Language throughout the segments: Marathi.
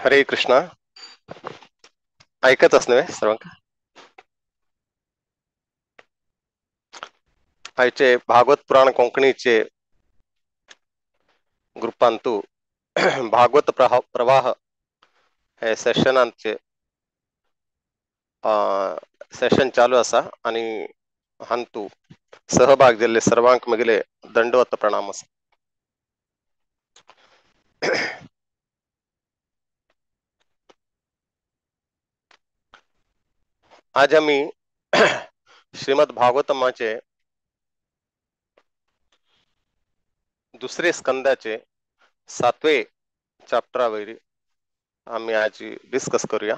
हरे कृष्णा. ऐकतच नव्हे सर्वांक. आयचे भागवत पुराण कोंकणीचे ग्रुपांतू भागवत प्रवाह हे सेशनांचे सेशन चालू असा आणि हंतू सहभाग दिले सर्वांक मगिले दंडवत प्रणाम असा. आज आम्ही श्रीमद भागवतमाचे दुसरे स्कंदाचे 7वे चॅप्टरावरी आम्ही आज डिस्कस करूया.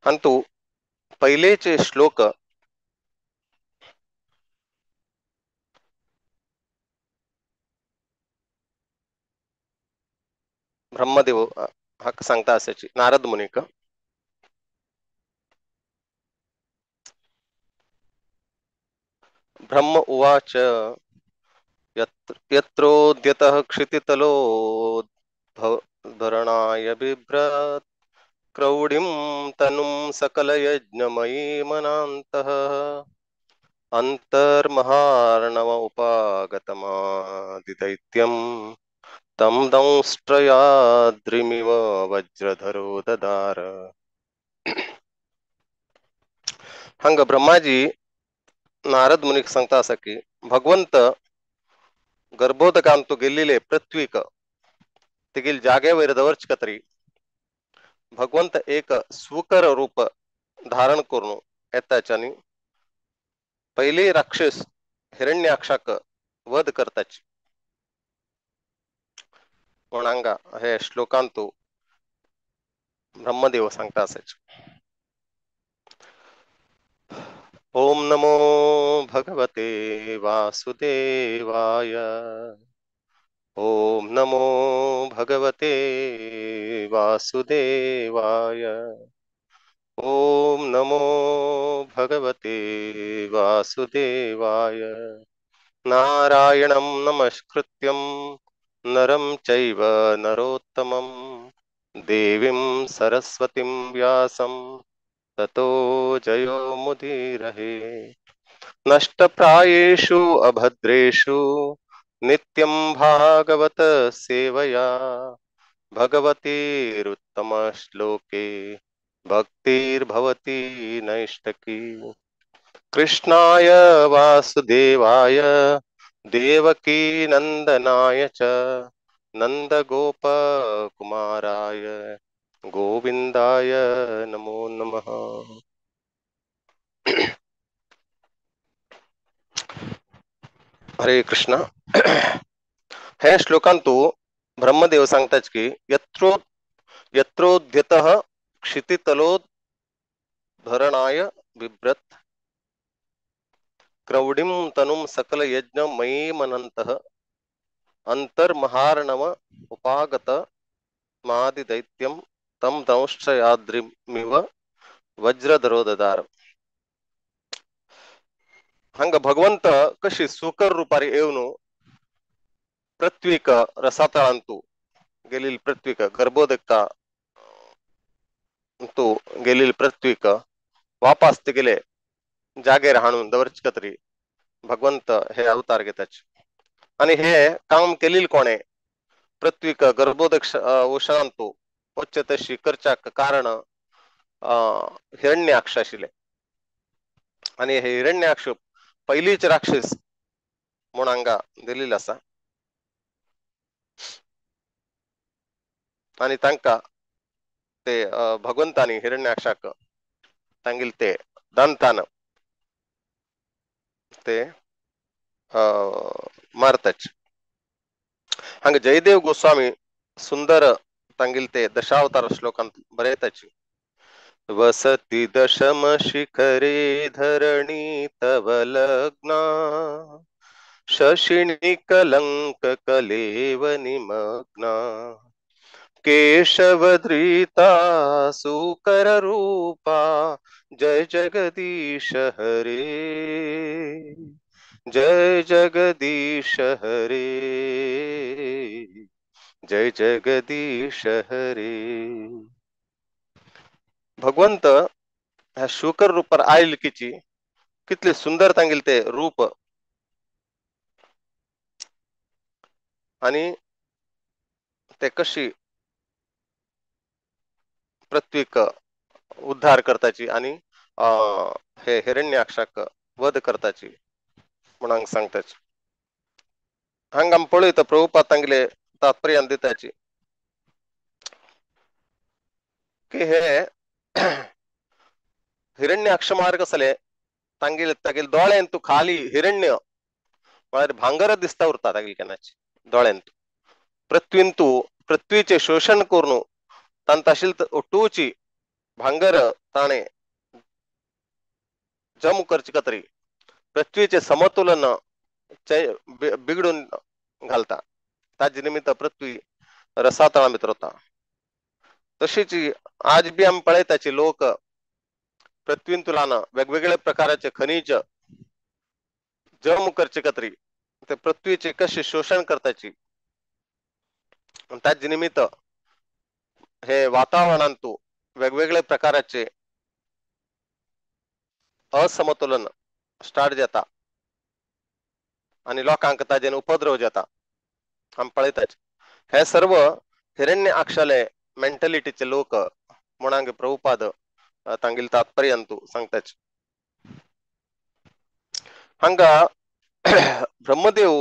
हंतू पहिलेचे श्लोक ब्रह्मदेव हक सांगता असायची. नारद मुनिक ब्रह्म उवाच यत्रोद्यतः क्षितितलो धरणाय बिभ्रत् क्रौडिं तनुं सकलयज्ञमयीमनान्तः अन्तर्महार्णव उपागतमादिदैत्यं तं दंष्ट्रयाद्रिमिव वज्रधरो ददार. हंग ब्रह्माजी नारद मुनिक सांगता असा की भगवंत गर्भोदकांतू गेलेले पृथ्वीक तिगील जागेवर दवरचकतरी भगवंत एक सुकर रूप धारण करून येताच्यानी पहिले राक्षस हिरण्याक्षाक वध करताची म्हणंगा हे श्लोकांतू ब्रह्मदेव सांगता असायचे. ओम नमो भगवते वासुदेवाय. ओम नमो भगवते वासुदेवाय. ओम नमो भगवते वासुदेवाय. नारायणं नमस्कृत्यं नरं चैव नरोत्तमं देवीं सरस्वतीं व्यासं ततो जयो मुदीरहे. नष्टप्रायेषु अभद्रेषु नित्यं भागवत सेवया भगवतीरुत्तमश्लोके भक्तिर्भवति नैष्टकी. कृष्णाय वासुदेवाय देवकी नंदनाय च नंदगोपकुमाराय गोविंदाय नमो नमः. हरे कृष्ण. हे श्लोकांतू ब्रह्मदेव सांगतात की यत्रोद्यतः क्षितितलो धरणाय बिभ्रत् क्रौडिं तनुं सकल यज्ञ मयीमनन्तः अंतर्महार्णव उपागत मादिदैत्यं तम दंष्ट्रयाद्रिमिव वज्रधरो ददार. हंग भगवंत कशी सुकर रूपारी येऊन पृथ्वीक रसातळांतू गेलील पृथ्वीक गर्भोदका तू गेलील पृथ्वीक वापस ते गेले जागेर हाणून दवरचकतरी भगवंत हे अवतार घेताच. आणि हे काम केलील कोणे पृथ्वीक गर्भोदक उशांतू उच्च तशी करचाक कारण हिरण्याक्ष आशिले. आणि हे हिरण्याक्ष पहिलीच राक्षस म्हणून हांगा दिलेला असा. आणि तांका ते भगवंतानी हिरण्याक्षाक तांगील ते दंतान ते मारताच. हांगा जयदेव गोस्वामी सुंदर तांगील ते दशावतार श्लोकांत बरयताची. वसति दशम शिखरे धरणी तव लग्ना शशिनी कलंक कलेव निमग्ना केशवधृता सुकर रूपा जय जगदीश हरे. जय जगदीश हरे, जय जगदीश हरे. भगवंत ह्या शुकर रूपार आयल किची कितले सुंदर तांगेल ते रूप आणि ते कशी पृथ्वीक उद्धार करताची आणि हे हिरण्याक्षाक वध करताची म्हणून सांगताची. हांगा आमी पळयता प्रभुपाद तांगेले तात्पर्यान दिताची की हे हिरण्याक्ष मार्ग असले तांगेल तागेल दोळ्यान तू खाली हिरण्य म्हळ्यार भांगर दिसता उरता तागेल केन्नाची दोळ्यान पृथ्वीन तू पृथ्वीचे शोषण करून तांत आशिल्ल ओटूची भांगर ताणे जम करचे खातीर पृथ्वीचे समतोलन बिगडून घालता. ताजे निमित्त पृथ्वी रसातळा भितर वता. तशीच आज बी आमी पळयताची लोक पृथ्वीन तुलान वेगवेगळ्या प्रकाराचे खनिज जम करचे खातीर ते पृथ्वीचे कशे शोषण करताची ताजे निमित्त हे वातावरणात तू वेगवेगळ्या प्रकाराचे असमतोलन स्टार्ट जाता आणि लोकांक ताजेन उपद्रव जाता आमी पळयताचे. हे सर्व हिरण्य आक्षाले मेंटलिटीचे लोक म्हणून प्रभुपाद तांगेल तात्पर्यान तू सांगताचे. हांगा ब्रह्मदेव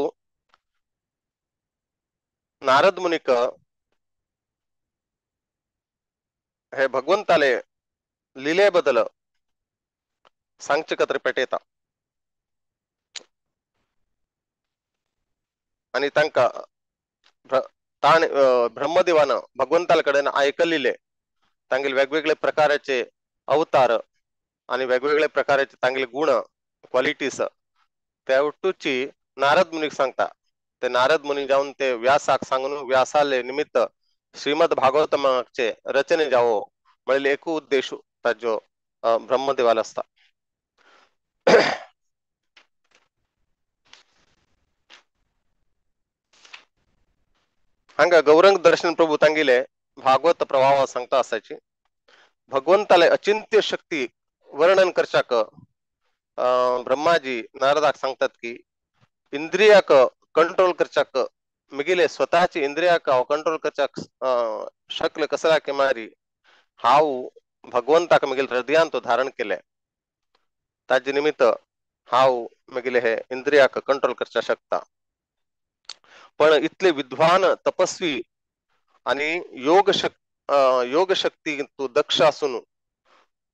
नारद मुनीक हे भगवंताले लिले बद्दल सांगचे खातीर पेटयता आणि तांकां ब्रह्मदेवान भगवंताले कडेन आयकल्ले तांगेले वेगवेगळे प्रकाराचे अवतार आणि वेगवेगळे प्रकाराचे तांगेले गुण क्वालिटीज त्या उठूची नारद मुनीक सांगता. ते नारद मुनी जावन ते व्यासाक सांगून व्यासाले निमित्त श्रीमद भागवतमाचे रचने जावो म्हणजे एक उद्देश ताजो ब्रह्मदेवाला असता. हांगा गौरंग दर्शन प्रभू तांगेले भागवत प्रभाव सांगता असायची. भगवंताले अचिंत्य शक्ती वर्णन करच्याक ब्रह्माजी नारदाक सांगतात की इंद्रियाक कंट्रोल करच्याक मिगिले स्वतःची इंद्रियाक कंट्रोल करच्याक शकल कसला की मारी हाव भगवंताक मिगिल हृदयान तो धारण केले ताजे निमित्त हाव मिगिले हे इंद्रियाक कंट्रोल करच्या शकता. पण इतले विद्वान तपस्वी आणि योग शक्ती तू दक्ष असून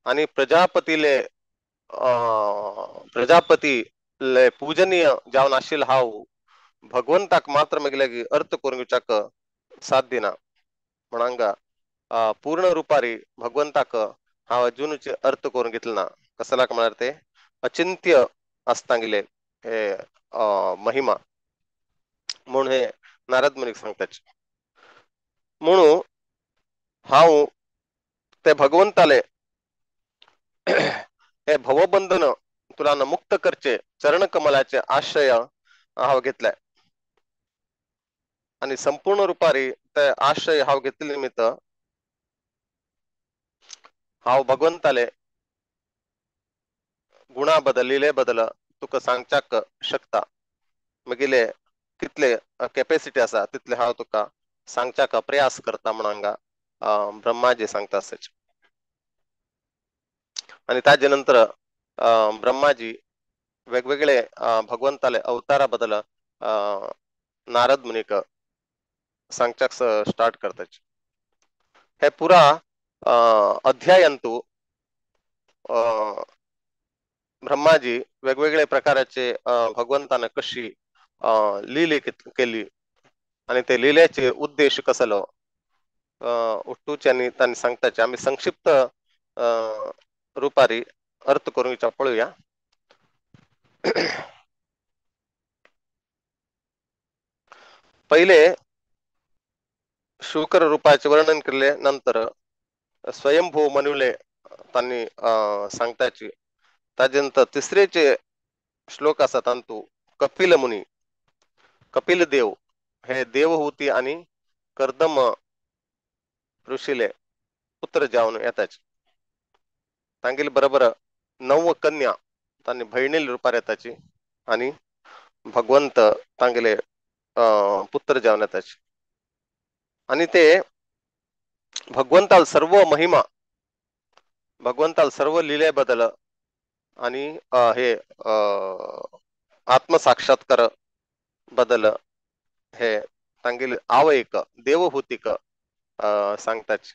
आणि प्रजापती पूजनीय जावन आशिल हाव भगवंताक मात्र मगले की अर्थ करून विचाक साध्य ना म्हणा पूर्ण रूपारी भगवंताक हांव अजूनच अर्थ करून घेतला ना कसलाक म्हळ्यार ते अचिंत्य आसतांगेले हे महिमा म्हणून हे नारद मुनीक सांगताचे. म्हणून हांव ते भगवंताले हे भवबंधन तुला मुक्त करचे चरण कमलाचे आश्रय हांव घेतलाय आणि संपूर्ण रूपारी ते आश्रय हांव घेतले निमित्त हांव भगवंताले गुणा बदल लिले बदल तुका सांगच्याक शकता मगिले कितले कॅपॅसिटी आसा तितले हांव तुका सांगच्याक प्रयास करता म्हणून ब्रह्माजी सांगता आसाचे. आणि ताजे नंतर ब्रह्माजी वेगवेगळे भगवंताले अवतारा बद्दल नारद मुनीक सांगच्याक स्टार्ट करताचे. हे पुरा अध्यायांतू ब्रह्माजी वेगवेगळे प्रकाराचे भगवंतान कशी लिले केली आणि ते लिलेचे उद्देश कसलो उट्टूचे तांणी सांगताचे आम्ही संक्षिप्त रूपारी अर्थ करून पळूया. पहिले शुकर रूपाचे वर्णन केले नंतर स्वयंभू मनुले त्यांनी सांगताची ताजे नंतर तिसरेचे श्लोक आसा तांतू कपिल मुनी, कपिल देव हे देवहूती आणि कर्दम ऋषीले पुत्र जाऊन येताच. तांगेल बरोबर 9 कन्या तांनी बहिणील रूपार येताची आणि भगवंत तांगेले पुत्र जाऊन येताच. आणि ते भगवंताल सर्व महिमा, भगवंताल सर्व लिले बदल आणि हे आत्मसाक्षात्कार बदल हे तांगेल आवयक देवहूतिक सांगताच.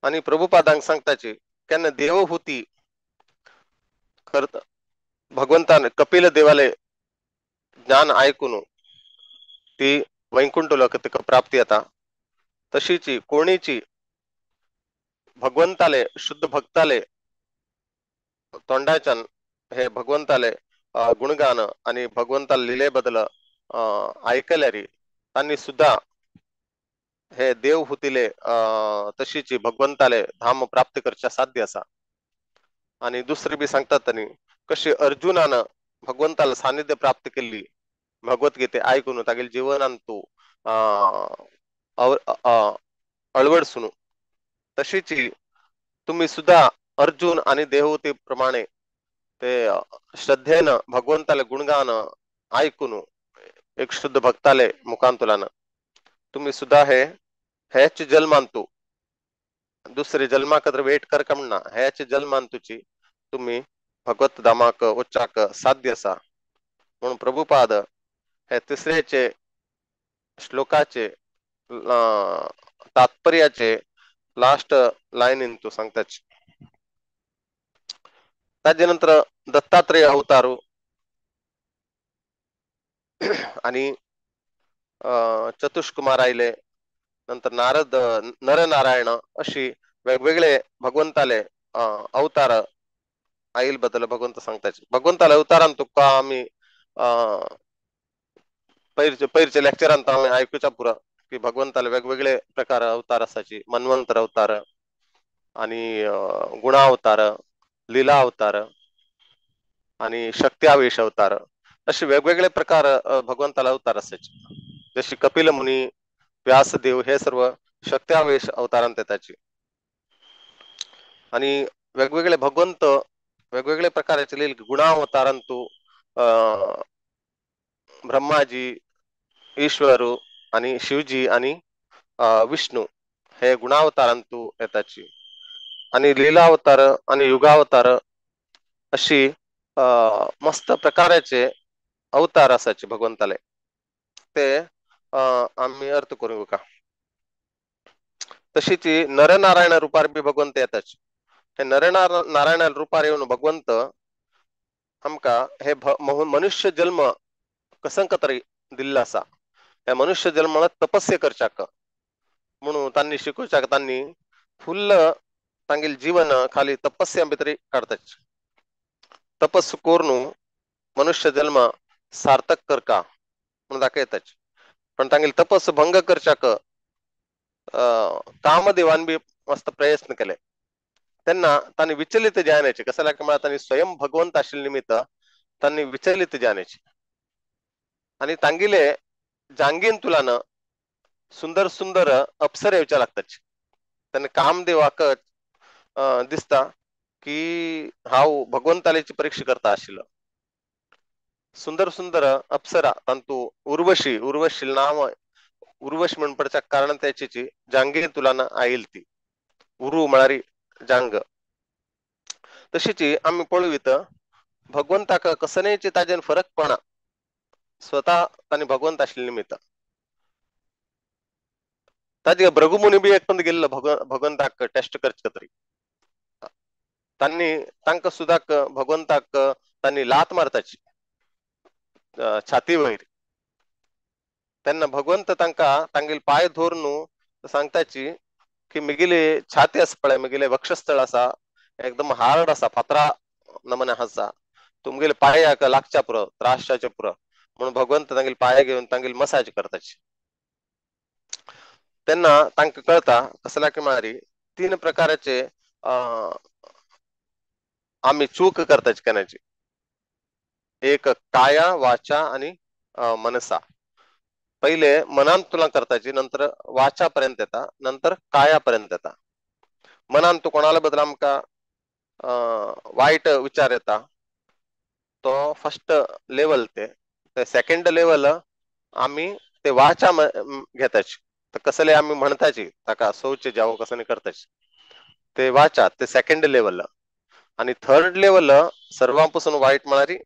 आणि प्रभुपादांक सांगताची केन्ना देवहूती करत भगवंतान कपिल देवाले ज्ञान ऐकून ती वैकुंठ लोक प्राप्ती येता, तशीची कोणीची भगवंताले शुद्ध भक्ताले तोंडाच्यान हे भगवंताले गुणगान आणि भगवंताला लिले बदल ऐकल्यारी त्यांनी सुद्धा हे देवहूतीले तशीची भगवंताले धाम प्राप्त करच्या साध्य असा. आणि दुसरी बी सांगतात त्यांनी कशी अर्जुनानं भगवंताला सानिध्य प्राप्त केली भगवद्गीते ऐकून तागेल जीवनान तू अळवड सुनू, तशीची तुम्ही सुद्धा अर्जुन आणि देवहूती प्रमाणे ते श्रद्धेनं भगवंताला गुणगान ऐकून एक शुद्ध भक्ताले मुखांतुलान तुम्ही सुद्धा हे ह्याच जन्मांतू दुसरे जन्मा कदर वेट कर कमना ह्याच जन्मांतूची तुम्ही भगवत धामाक उच्चाक साध्य असा. म्हणून प्रभुपाद हे तिसऱ्याचे श्लोकाचे तात्पर्याचे लास्ट लाईन इंतू सांगताच. त्याच्यानंतर दत्तात्रेय अवतारू आणि चतुष्कुमार आयले, नंतर नारद नरनारायण अशी वेगवेगळे भगवंताले अवतार आईल बद्दल भगवंत सांगताच. भगवंताला अवतारान तुका आम्ही पैरचे लेक्चरांत आम्ही ऐकूच्या पुरा की भगवंताला वेगवेगळे प्रकार अवतार असाची. मन्वंतर अवतार आणि गुणावतार, लीला अवतार आणि शक्त्यावेश अवतार असे वेगवेगळे प्रकार भगवंताला अवतार असायचे. जशी कपिल मुनी, व्यासदेव हे सर्व शक्त्यावेश अवतारांत येताचे. आणि वेगवेगळे भगवंत वेगवेगळे प्रकारचे लिहिल गुणावतारांतू ब्रह्माजी, ईश्वरू आणि शिवजी आणि विष्णू हे गुणावतारांतू येताची. आणि लीलावतार आणि युगावतार अशी मस्त प्रकाराचे अवतार असायचे भगवंताले. ते आम्ही अर्थ करू का. तशीची नरनारायण रूपार बी भगवंत येताच. हे नरनारायण रूपार येऊन भगवंत आमका हे मनुष्य जन्म कसंक तरी दिल्ला असा. या मनुष्य जन्माला तपस्या करचाक म्हणून त्यांनी शिकवचाक त्यांनी फुल्ल तांगेल जीवन खाली तपस्या भितरी काढताच. तपस्సు कोरनु मनुष्य जन्म सार्थक करका म्हणून दाखयताच. पण तांगेल तपस्సు भंग करचाक कामदेवान बी मस्त प्रयत्न केले. त्यांना त्यांनी विचलित जाण्याचे कसं लागे मला त्यांनी स्वयं भगवंत असले निमित्त त्यांनी विचलित जाण्याचे. आणि तांगिले जांगीन तुलान सुंदर सुंदर अप्सरे येवच्या लागतात. त्यांना कामदेवाक दिसता की हाव भगवंतालेची परीक्षा करता आशिल्लो. सुंदर सुंदर अप्सरा तंतू उर्वशी उर्वशील नाव उर्वशी म्हणून पडच्या कारण त्याची जांगीन तुलान आईल ती उरु म्हळारी जांग. तशीची आम्ही पळवित भगवंताक कसनेची ताजेन फरक पडा स्वतः तांणी भगवंत आशिल्ले निमित्त. ताजे भृगुमुनी बी एक पंत गेल्लो भगवंताक टेस्ट करचे तरी त्यांनी तांका सुद्धा भगवंताक त्यांनी लात मारताची छाती वयर. त्यांना भगवंत तांका तांगेल पाय धोरनु सांगताची की मिगिले छाती अस पळय मिगिले वक्षस्थळ असा एकदम हार्ड असा पत्रा नमने हसा तुमगेले पायाक लागच्या पुर त्रासच्या पुर म्हणून भगवंत तांगेल पाया घेऊन तांगेल मसाज करताची. त्यांना तांका कळता कसला की मारी 3 प्रकारचे आम्ही चूक करताच केण्याची. एक काया वाचा आणि मनसा. पहिले मनान तुला करताची, नंतर वाचापर्यंत येता, नंतर कायापर्यंत येता. मनान तू कोणाला बद्दल आमका वाईट विचार येता, तो फर्स्ट लेवल ते सेकंड लेवल आम्ही ते वाचा घेताच. तर कसले आम्ही म्हणताची ताका शौच जावं कसं नाही करताच. ते वाचा ते सेकंड लेवल. आणि थर्ड लेवल सर्वांपासून वाईट म्हणारी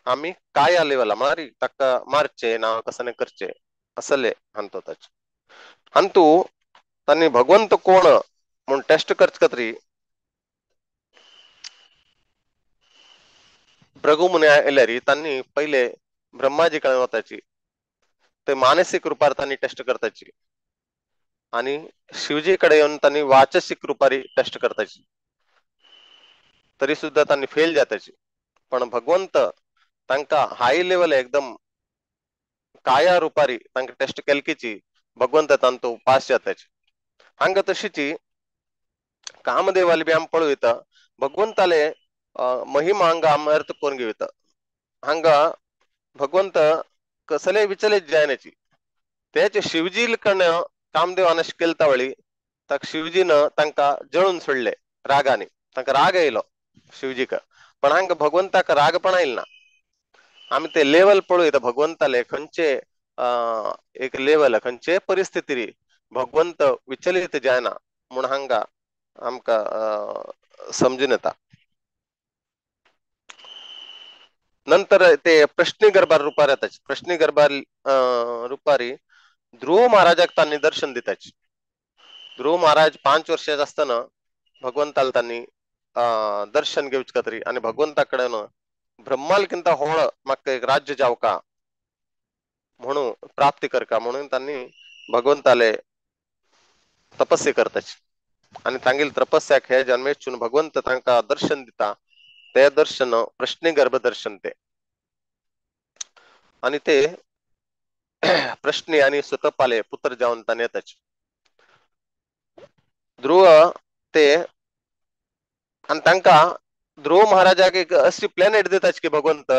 आम्ही काय लेवल म्हणारी ताका मारचे ना कसं नाही करचे असले म्हणतो त्याच. अंतू तन्नी भगवंत कोण म्हणून टेस्ट करच कत्री भृगु मुनी आयल्यारी त्यांनी पहिले ब्रह्माजी कडे वताची, ते मानसिक रूपार त्यांनी टेस्ट करताची, आणि शिवजीकडे येऊन त्यांनी वाचसिक रूपारी टेस्ट करताची, तरी सुद्धा त्यांनी फेल जाताची. पण भगवंत तांका हाय लेवल एकदम काया रूपारी तांका टेस्ट केलकीची भगवंत तांतो पास जाताची. हंग तशीची कामदेवाला बी आम पळू येता भगवंताले महिमा हंग आम अर्थ कोण घेता. हंग भगवंत कसले विचलित जायनाची त्याचे शिवजी कडनं कामदेव अनश केलता वळी तक शिवजीनं तांका जळून सोडले रागाने. तांका राग येयलो शिवजीक, पण हांग भगवंताक राग पण येईल ना. आम्ही ते लेवल पळू येतं भगवंताले खंयचे एक लेवल खंयचे परिस्थिती भगवंत विचलित जायना म्हणून हांगा आमका समजून येता. नंतर ते प्रश्नी गरबार रूपार येताच. प्रश्नी गरबार रूपारी ध्रुव महाराजाक त्यांनी दर्शन दिताच. ध्रुव महाराज 5 वर्षाचे असताना भगवंताला त्यांनी दर्शन घेऊच कतरी आणि भगवंताकडनं ब्रह्मालकिंत होळ मग एक राज्य जाव का म्हणून प्राप्ती कर का म्हणून त्यांनी भगवंताले तपस्या करताच. आणि तांगील तपस्याक हे जन्मेचून भगवंत तांका दर्शन दिता. ते दर्शन प्रश्नी गर्भ दर्शन ते, आणि ते प्रश्नी आणि सुतपाले पुत्र जाऊन ताने येताच. ध्रुव ते आणि तांका ध्रुव महाराजाक एक अशी प्लॅनेट दिताच की भगवंत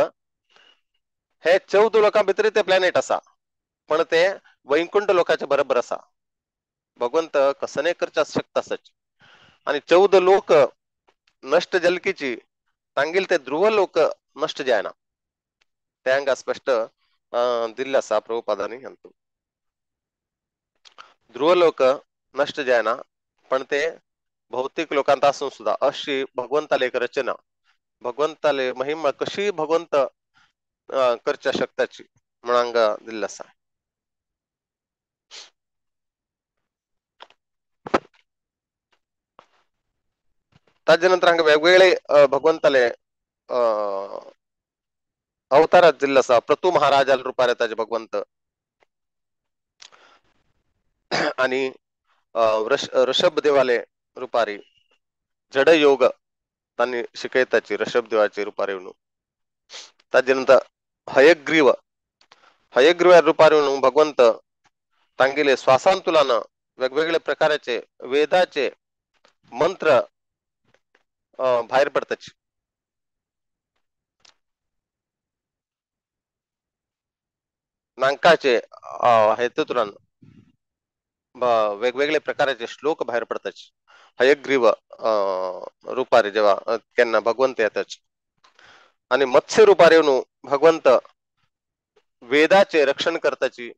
हे 14 लोकां भितर ते प्लॅनेट असा, पण ते वैकुंठ लोकांच्या बरोबर असा. भगवंत कसं नाही करच्या शकता सच. आणि 14 लोक नष्ट जलकीची तांगील ते ध्रुव लोक नष्ट जायना त्यांगा स्पष्ट दिल्ला असा प्रभुपादानी म्हणतो. ध्रुव लोक नष्ट जायना, पण ते भौतिक लोकांपासून सुद्धा अशी भगवंताला एक रचना, भगवंताले महिमा कशी भगवंत करच्या शकताची म्हणंगा दिल्ला असा. त्याच्यानंतर हांगा वेगवेगळे भगवंताले अवतारात दिल्ला असा. प्रतू महाराजाला रूपार येताचे भगवंत, आणि ऋषभ देवाले रूपारी जड योग त्यांनी शिकयताची ऋषभ देवाची रूपारी म्हणून. त्याच्यानंतर हयग्रीव हयग्रीव रूपारी म्हणून भगवंत तांगिले श्वासांतुलान वेगवेगळ्या प्रकारचे वेदाचे मंत्र बाहेर पडताच. नांकाचे हेतुतुलान वेगवेगळ्या प्रकारचे श्लोक बाहेर पडतात. हयग्रीव रूपारी जेव्हा त्यांना भगवंत येतात, आणि मत्स्य रूपारी म्हणून भगवंत वेदाचे रक्षण करताची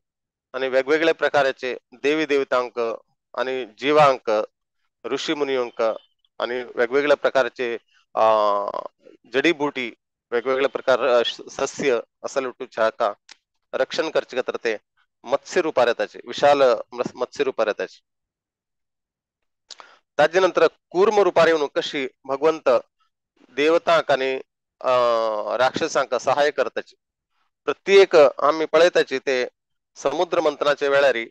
आणि वेगवेगळ्या प्रकारचे देवी देवतांक आणि जीवांक ऋषीमुनिंक आणि वेगवेगळ्या प्रकारचे जडीबुटी वेगवेगळ्या प्रकार सस्य असं लुटू का रक्षण करचे तर ते मत्स्य रूपार येताचे, विशाल मत्स्य रूपार येताचे. त्याच्यानंतर कूर्म रूपारी म्हणून कशी भगवंत देवतांक आणि राक्षसांक सहाय्य करताचे. प्रत्येक आम्ही पळयताची ते समुद्र मंथनाच्या वेळारी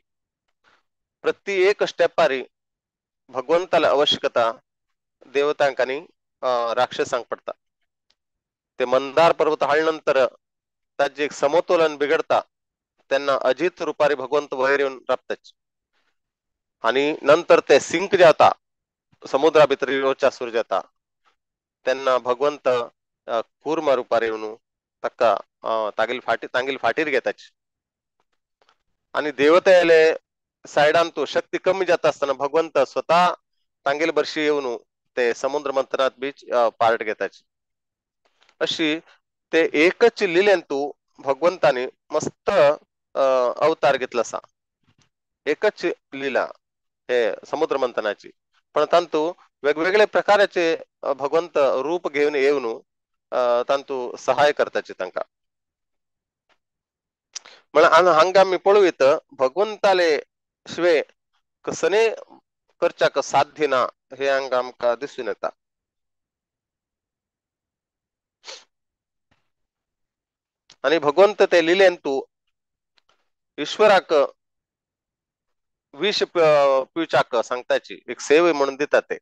प्रत्येक स्टेपारी भगवंताला आवश्यकता देवतांक आणि राक्षसांक पडता. ते मंदार पर्वत हाळनंतर त्याचे समतोलन बिघडता त्यांना अजित रूपारी भगवंत वैर येऊन राबतात. आणि नंतर ते सिंक जाता समुद्रा भितर रोजच्या सूर जाता त्यांना भगवंत कूर्म रूपार येऊन तक्का तांगील फाटीर घेताच आणि देवतेले सायडान तो शक्ती कमी जात असताना भगवंत स्वतः तांगेल बर्शी येऊन ते समुद्र मंथनात बीच पार्ट घेताच अशी ते एकच लिलेंतू भगवंतानी मस्त अवतार घेतला असा एकच लीला हे समुद्र मंथनाची पण तांतू वेगवेगळे प्रकारचे भगवंत रूप घेऊन येऊन तांतू सहाय करताचे तांका म्हण हांगा मी पळू येत भगवंताले शिवे कसने करच्याक साध्य ना हे हांगा आमका दिसून येता आणि भगवंत ते लिलेन तू ईश्वराक विष पिवच्याक सांगताची एक सेवे म्हणून देतात ते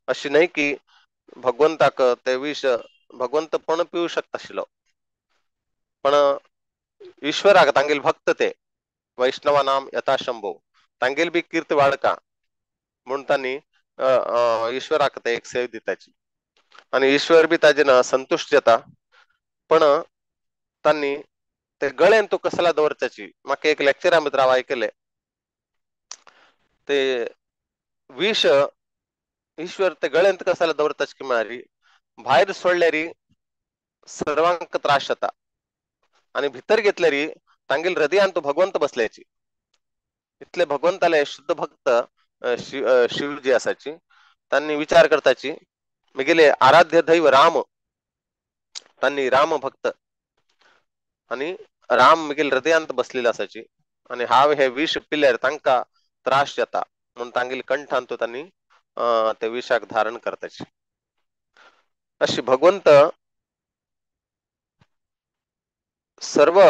अशी नाही की भगवंताक ते विष भगवंत पण पिऊ शकता आशिलो पण ईश्वराक तांगेल भक्त ते वैष्णवा नाम यथाशंभो तांगेल बी कीर्ती वाढका म्हणून त्यांनी ईश्वराक ते एक सेव दिताची आणि ईश्वर बी ताजे संतुष्ट जाता पण त्यांनी ते गळेन तो कसला दवरच्याची म्हाका एक लेक्चरा भितर हांव आयकले ते विष ईश्वर ते गळ्यांत कसाला दवरताच की मारी भायर सोडल्यारी सर्वांक त्रास जाता आणि भितर घेतल्यारी तांगेल हृदयान तो भगवंत बसल्याची इतले भगवंताले शुद्ध भक्त शिवजी असाची त्यांनी विचार करताची मिगेले आराध्य दैव राम त्यांनी राम भक्त आणि राम मिगेल हृदयांत बसलेला असाची आणि हाव हे विष पिल्यार तांका त्रास जाता म्हणून तांगेल कंठान तो त्यांनी ते विषाक धारण करताची अशी भगवंत सर्व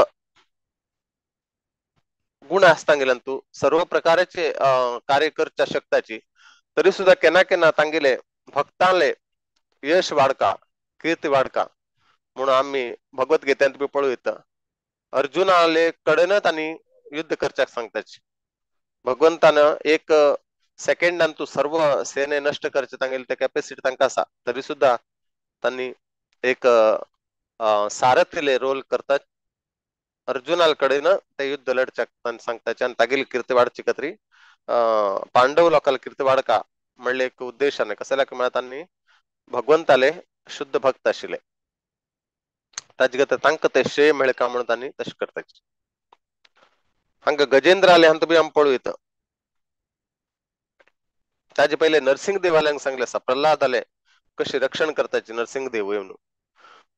गुण असता गेला तू सर्व प्रकारचे कार्य करच्या शकताची तरी सुद्धा केना केना तांगेले भक्तांले यश वाढका कीर्ती वाढका म्हणून आम्ही भगवतगीतेत बी पळू येतं अर्जुनाले कडेनच आणि युद्ध करच्याक सांगताची भगवंतानं एक सेकंडान तू सर्व सेने नष्ट करचे तांगेल ते कॅपॅसिटी तांका असा तरी सुद्धा त्यांनी एक सारथिले रोल करतात अर्जुनाकडे ते युद्ध लढच्या सांगताचे आणि तागेली कीर्ती वाढची कतरी पांडव लोकांना कीर्ती वाढका म्हणले एक उद्देशाने कसल्या त्यांनी भगवंताले शुद्ध भक्त आशिले ताजगत तांक ते श्रेय मिळे का म्हणून त्यांनी तशी करताचे हंग गजेंद्र आले हंत बी आम पळू येतं ताजे पहिले नरसिंग देवालयांक सांगले असा प्रल्हाद आले कशी रक्षण करताची नरसिंग देव येऊन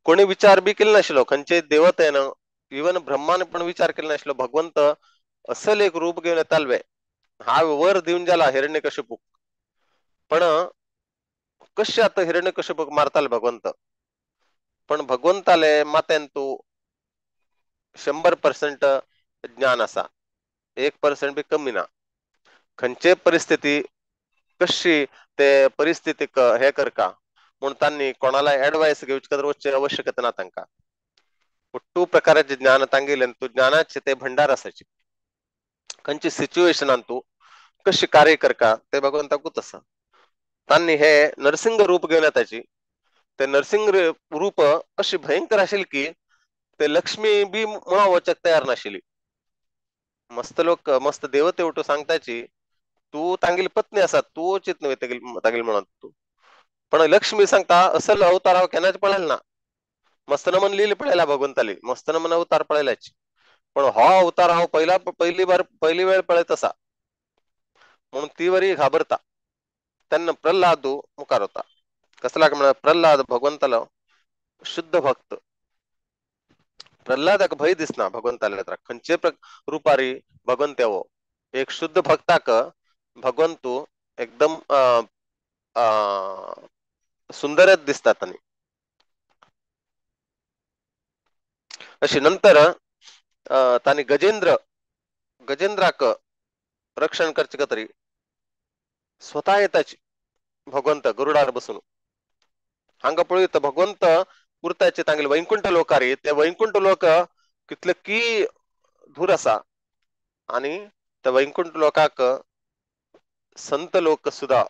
कोणी विचार बी केला नाशिलो खंयचे देवत आहे ना इवन ब्रह्माने पण विचार केला नाशिलो भगवंत असल एक रूप घेऊन येतालवे हा वर देऊन जाला हिरण्यकशिपू पण कसे आता हिरण्यकशिपू मारताल भगवंत पण भगवंताले मातेन तू 100% ज्ञान असा 1% बी कमी ना खंयचे परिस्थिती कशी ते परिस्थितीक हे करका म्हणून त्यांनी कोणाला ऍडवाइस घेवची आवश्यकता ना तांका टू प्रकारचे ज्ञान तांगेले तू ज्ञानाचे ते भंडार असायचे खंयची सिच्युएशन तू कशी कार्य करका ते भगवंताकूच असा त्यांनी हे नरसिंग रूप घेऊन येताची ते नरसिंग रूप अशी भयंकर असेल की ते लक्ष्मी बी मुळा वचक तयार नाशिली मस्त लोक मस्त देवते उठू सांगताची तू तांगील पत्नी असा तू चित नव्हे तागील म्हणत तू पण लक्ष्मी सांगता असल अवताराव केनाच पळेल ना मस्त न मन लिहिली पळायला भगवंताली मस्त न मन अवतार पळायलाच पण हा अवतार हा पहिली वेळ पळत असा म्हणून ती वरी घाबरता त्यांना प्रल्हाद मुकार होता कसला म्हणा प्रल्हाद भगवंताला शुद्ध भक्त प्रल्हादाक भय दिसना भगवंताला खंयचे रूपारी भगवंत यावो एक शुद्ध भक्ताक भगवंतू एकदम सुंदरच दिसतात आणि अशी नंतर तानी गजेंद्राक रक्षण करचे तरी स्वतः येताची भगवंत गरुडार बसून हांगा पळयत भगवंत पुरताचे तांगेले वैकुंठ लोकारी ते वैकुंठ लोक कितले की धूर असा आणि त्या वैकुंठ लोकाक संत लोक सुद्धा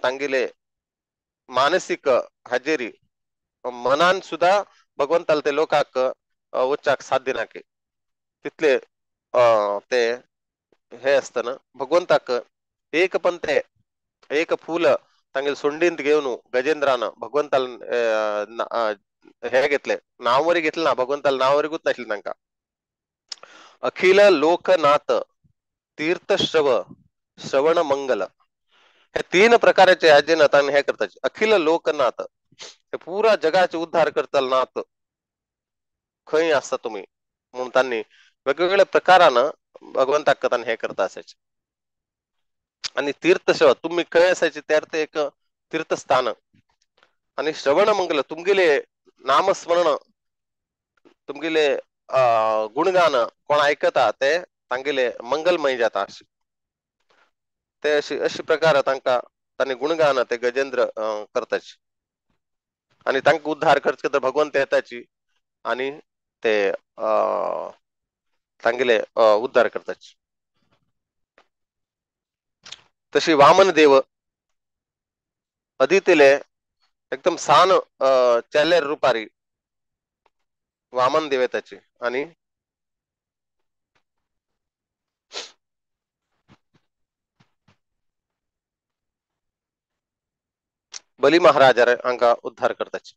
तांगेले मानसिक हजेरी मनान सुद्धा भगवंताला ते लोकांक उच्चाक साध्य नाके तिथले ते हे असतं भगवंताक एक पंथे एक फूल तांगे सोंडींत घेऊन गजेंद्रानं भगवंताला हे घेतले नाववरी घेतलं ना भगवंताला नाववरी गुत नसले तांका अखिल लोकनाथ तीर्थश्रव श्रवण मंगल हे तीन प्रकारचे आजीनं तांनी हे करतात अखिल लोकनाथ हे पुरा जगाचे उद्धार करताल नाथ खंय असता तुम्ही म्हणून त्यांनी वेगवेगळ्या प्रकारानं भगवंताक तांनी हे करता असायचे आणि तीर्थश्रव तुम्ही खंय असायचे त्यार ते एक तीर्थस्थान आणि श्रवण मंगल तुमगेले नामस्मरण तुमगेले गुणगान कोण ऐकता ते तांगेले मंगलमय जाता ते अशी प्रकार तांका तांणी गुणगान ते गजेंद्र करताच आणि तांका उद्धार करचे तर भगवंत येताची आणि ते तांगेले उद्धार करताच तशी वामन देव अदितीले एकदम सान चेलेर रुपारी वामन देव येताची आणि बली महाराज हांका उद्धार करताच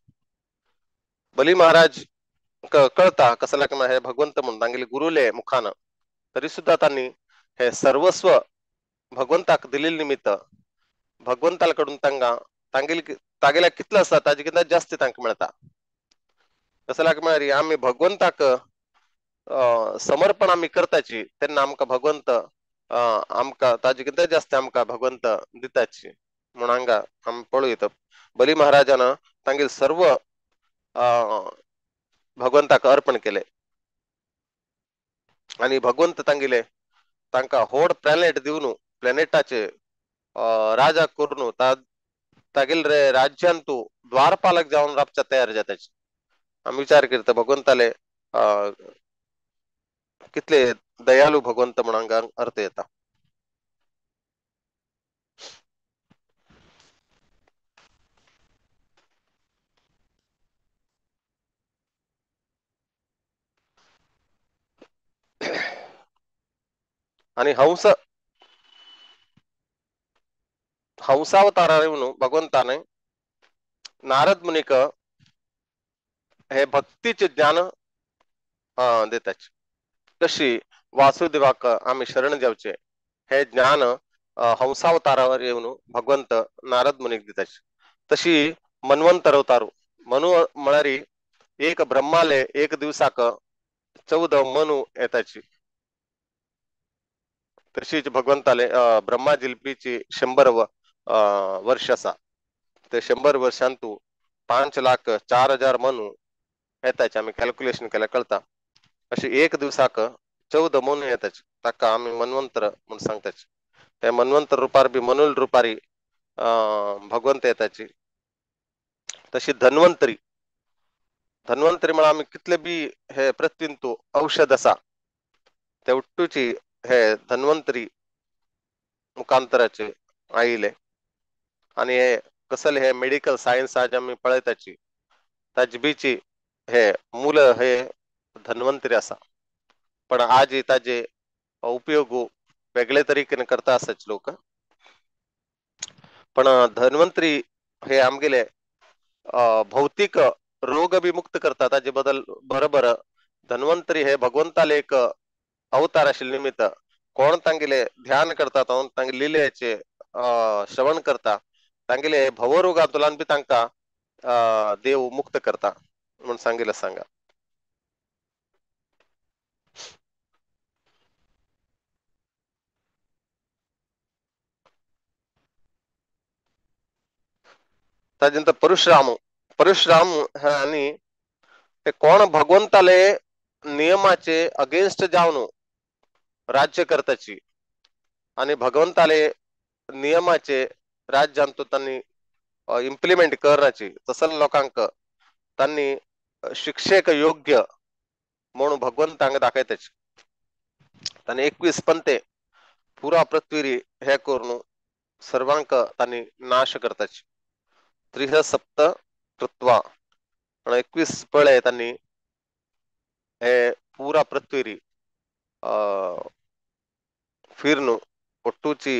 बली महाराज कळता कसला हे भगवंत म्हणून तांगेले गुरुले मुखान तरी सुद्धा त्यांनी हे सर्वस्व भगवंताक दिलेले निमित्त भगवंताला कडून तांगा तागेल्या कितलं असता ताजे किंवा जास्त तांका मिळता कसं लाग म्हळ्यार आम्ही भगवंताक समर्पण आम्ही करताची त्यांना आमका भगवंत आमका ताजे किंवा जास्त आमका भगवंत दिताची म्हणून हांगा आम्ही पळू येतो बली महाराजानं तांगेल सर्व भगवंताक अर्पण केले आणि भगवंत तांगेले तांका होड प्लॅनेट दिवन प्लॅनेटाचे राजा करून तागेल रे राज्यान तू द्वारपालक जाऊन राबच्या तयार जाताचे आम्ही विचार करता भगवंताले कितले दयालू भगवंत म्हणून अर्थ येता आणि हंसावतारा म्हणून भगवंताने नारद मुनिक हे भक्तीचे ज्ञान देताचे कशी वासुदेवाक आम्ही शरण जावचे हे ज्ञान हंसावतारावर येऊन भगवंत नारद मुनीक दिताचे तशी मन्वंतर अवतारू मनु म्हणारी एक ब्रह्माले एक दिवसाक 14 मनु येताची तशीच भगवंताले ब्रह्मा जिल्पीची 100 वर्ष असा ते 100 वर्षांतू 5,04,000 मनु येताचे आम्ही कॅल्क्युलेशन केल्या कळता अशी एक दिवसाक 14 मनु येताचे ताका आम्ही मन्वंतर म्हणून सांगताचे त्या मन्वंतर रूपार बी मनुल रूपारी भगवंत येताची तशी धन्वंतरी म्हणून आम्ही कितले बी हे प्रतिंतू औषध असा ते उट्टूची हे धन्वंतरी मुखांतराचे आईले आणि हे कसले हे मेडिकल सायन्स आज आम्ही पळयताची ताजबीची हे मूल हे धन्वंतरी असा पण आज ताजे उपयोग वेगळे तरीकेने करता असाच लोक पण धन्वंतरी हे आमगेले भौतिक रोग बी मुक्त करतात ताजे बदल बरोबर धन्वंतरी हे भगवंताले एक अवतार आशिल्ले निमित्त कोण तांगेले ध्यान करतात तांगे लिलेचे श्रवण करता तांगेले भवरोगातुलान बी तांका देव मुक्त करता म्हणून सांगितलं सांगा त्याच्यानंतर परशुराम आणि ते कोण भगवंताले नियमाचे अगेन्स्ट जाऊन राज्य करताची आणि भगवंताले नियमाचे राज्यांतो त्यांनी इम्प्लिमेंट करण्याची तसल लोकांक त्यांनी शिक्षेक योग्य म्हणून भगवंतांक दाखयताचे त्यांनी 21 पंते पुरा पृथ्वी हे करून सर्वांक त्यांनी नाश करताचे त्रिह सप्त कृत्वा 21 पळे त्यांनी हे पूरा पृथ्वी फिरनु ಒಟ್ಟೂಚಿ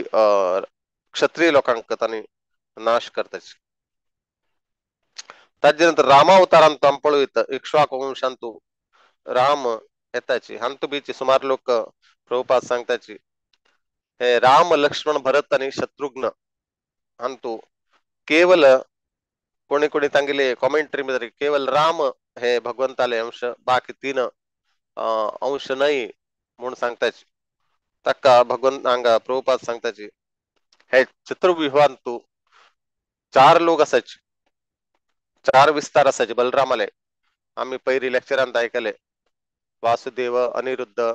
ಕ್ಷತ್ರಿಯ ಲೋಕಾಂಕ ತಾನಿ ನಾಶ करताच त्याच्यानंतर रामावतार ಅಂತ ಅಂಪಳು इक्ष्वाकु वंशांतू राम येताची हंतु बीची सुमार लोक प्रभुपाद सांगताची हे राम लक्ष्मण भरत आणि शत्रुघ्न हंतु केवल कोणी कोणी तांगिले कॉमेंट्री मध्ये केवल राम हे भगवंताले अंश बाकी तीन अंश नाही म्हणून सांगताची तक्का भगवंत अंगा प्रभुपाद सांगताची हे चतुर्विवाहांतू चार लोक असायचे चार विस्तार असायचे बलरामाले आम्ही पहिली लेक्चरांत ऐकले वासुदेव अनिरुद्ध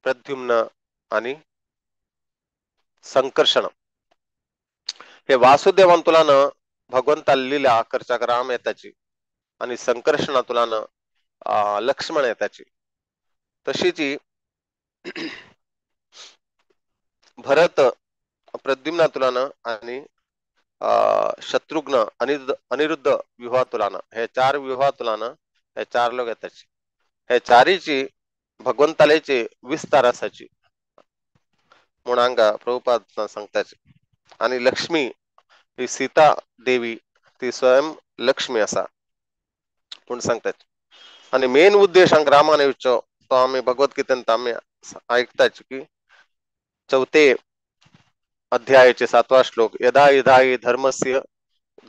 प्रद्युम्न आणि संकर्षण हे वासुदेवांतुलान भगवंता लीला करचाक राम येताची आणि संकर्षणातुलान लक्ष्मण येताची तशीची भरत प्रद्युम्नातुलान आणि शत्रुघ्न अनिरुद्ध विवाहातुलान हे चार विवाहातुलान हे चार लोक येताची हे चारीची भगवंतालेची विस्तार असाची म्हणून अंगा प्रभुपाद सांगताचे आणि लक्ष्मी ही सीता देवी ती स्वयं लक्ष्मी असा म्हणून सांगतात आणि मेन उद्देश रामाने विचार तो आम्ही भगवद्गीतेत आम्ही ऐकताच की चौथे अध्यायाचे 7वा श्लोक यदा यदा हि धर्मस्य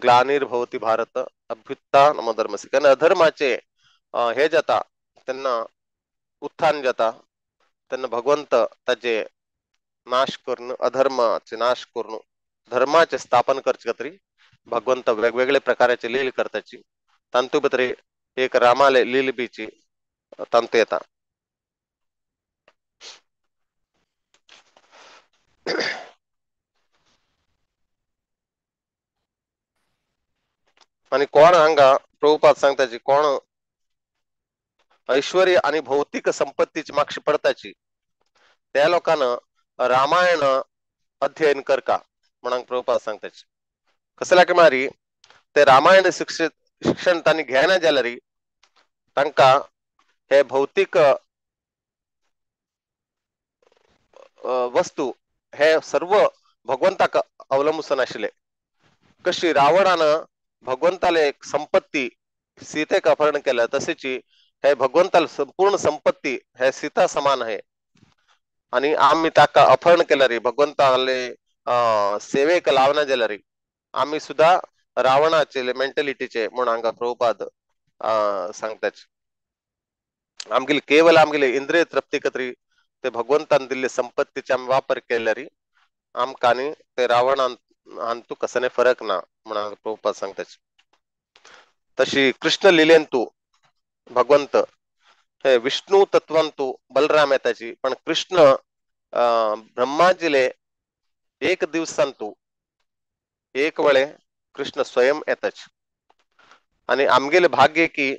ग्लानिर्भवती भारत अभ्युत्थानम धर्मस्य कारण अधर्माचे हे जाता त्यांना उत्थान जाता त्यांना भगवंत त्याचे नाश करून अधर्माचे नाश करून धर्माचे स्थापन करचे तरी भगवंत वेगवेगळे प्रकारचे लील करताची तंतुबतरी एक रामाले लील बीची तंतु येता आणि कोण अंगा प्रभुपाद सांगताची कोण ऐश्वर्य आणि भौतिक संपत्तीची मागची पडताची त्या लोकांना रामायण अध्ययन कर का म्हणून प्रभुपाद सांगताची कसला की मारी ते रामायण शिक्षण त्यांनी घ्यायला जाल्यारी तांका हे भौतिक वस्तू हे सर्व भगवंताक अवलंबून आशिले कशी रावणानं भगवंताला एक संपत्ती सीतेक अपहरण केलं तसेची हे भगवंताला संपूर्ण संपत्ती हे सीता समान आहे आणि आम्ही ताका अपहरण केलं रे भगवंताले सेवेक लावना गेला रे आम्ही सुद्धा रावणाचे मेंटॅलिटीचे म्हणून अंगा प्रभुपाद सांगताच आमगेले केवळ आमगेले इंद्रिय तृप्ती कत्री ते भगवंतान दिले संपत्तीचे आम्ही वापर केला रे आमकानी ते रावण अंतू कसने फरक ना म्हणून प्रभुपाद सांगताच तशी कृष्ण लीलेंतू भगवंत हे विष्णू तत्वंतू बलराम येताची पण कृष्ण ब्रह्माजीले एक दिवसांतू एक वेळे कृष्ण स्वयं येताच आणि आमगेले भाग्य की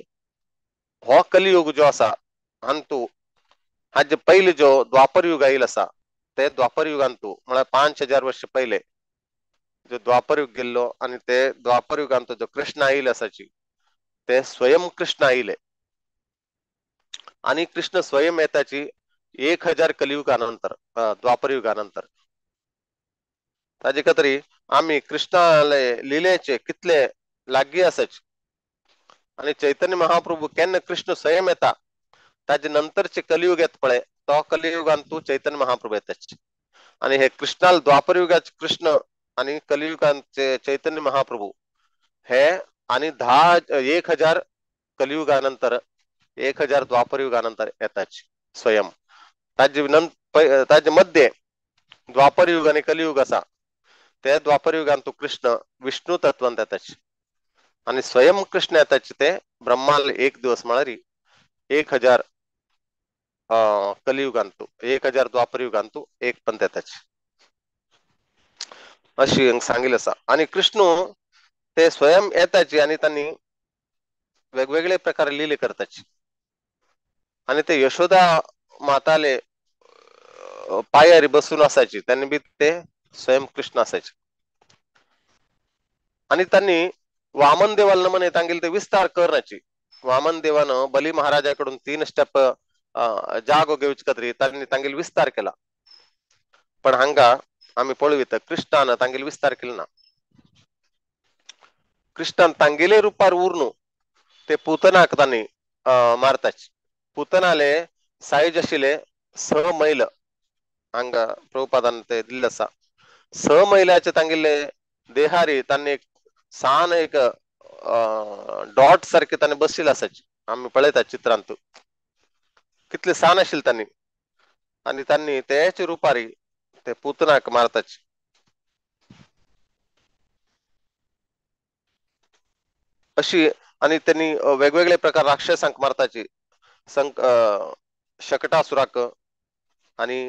हो कलियुग जो असा अंतू हा जे पहिले जो द्वापर युग येईल असा ते द्वापर युगांतू मला 5000 वर्ष पहिले जो द्वापर युग गेल्लो आणि ते द्वापर युगांतू जो कृष्ण येईल असाची ते स्वयं कृष्ण येईल आणि कृष्ण स्वयं येताची 1000 कलियुगानंतर द्वापर युगानंतर ताजे कतरी आम्ही कृष्णाले लिलेचे कितले लागी असाच आणि चैतन्य महाप्रभू केन्ना कृष्ण स्वयं येता ताजे नंतरचे कलियुग येत पळे तो कलियुगांतू चैतन्य महाप्रभू येताच आणि हे कृष्णाला द्वापर युगाचे कृष्ण आणि कलियुगांचे चैतन्य महाप्रभू हे आणि 1000 कलियुगानंतर 1000 द्वापर युगानंतर येताच स्वयं ताजे मध्ये द्वापर युग आणि कलियुग असा ते द्वापर युगांतू कृष्ण विष्णू तत्वांत येताच आणि स्वयं कृष्ण येताच ते ब्रह्माला एक दिवस म्हळारी 1000 कलियुगांतू 1000 द्वापर युगांतू एक पंथ येताच अशी सांगितलं असा आणि कृष्ण ते स्वयं येताची आणि त्यांनी वेगवेगळे प्रकार लिहिले करताची आणि ते यशोदा माताले पायारी बसून असायची त्यांनी बी ते स्वयं कृष्ण असायचे आणि त्यांनी वामन देवाला म्हणे तांगेल ते विस्तार करण्याची. वामन देवानं बली महाराजाकडून 3 स्टेप जागो घेऊच कतरी त्यांनी तांगेल विस्तार केला. पण हांगा आम्ही पळवित कृष्णानं तांगेल विस्तार केला ना. कृष्णान तांगेले रूपार उरनु ते पुतनाक तांणी मारताच. पुतनाले साईज आशिले 6 मैल हांगा प्रभुपादान ते दिल्ले आसा. 6 मैलाचे तांगेले देहारी तांणी सान एक डॉट सारखे तांणी बसले आसाचे. आम्ही पळयता चित्रांत कितले सान आशिल्ले तांणी. आणि त्यांनी त्याचे रुपारी ते पुतनाक मारताच. अशी आणि त्यांनी वेगवेगळे प्रकार राक्षसांक मारताची. शकटासुराक आणि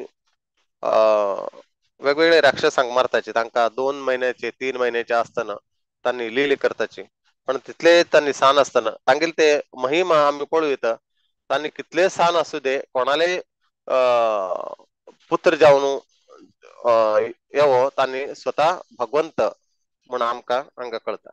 वेगवेगळे राक्षसांक मारताचे. तांकां 2 महिन्याचे 3 महिन्याचे असताना त्यांनी लीले करताचे. पण तितले त्यांनी सान असताना तांगेल ते महिमा आम्ही पळयता. त्यांनी कितले सान असू दे कोणाले पुत्र जावन येवो तांणी स्वतः भगवंत म्हणून आमकां हांगा कळता.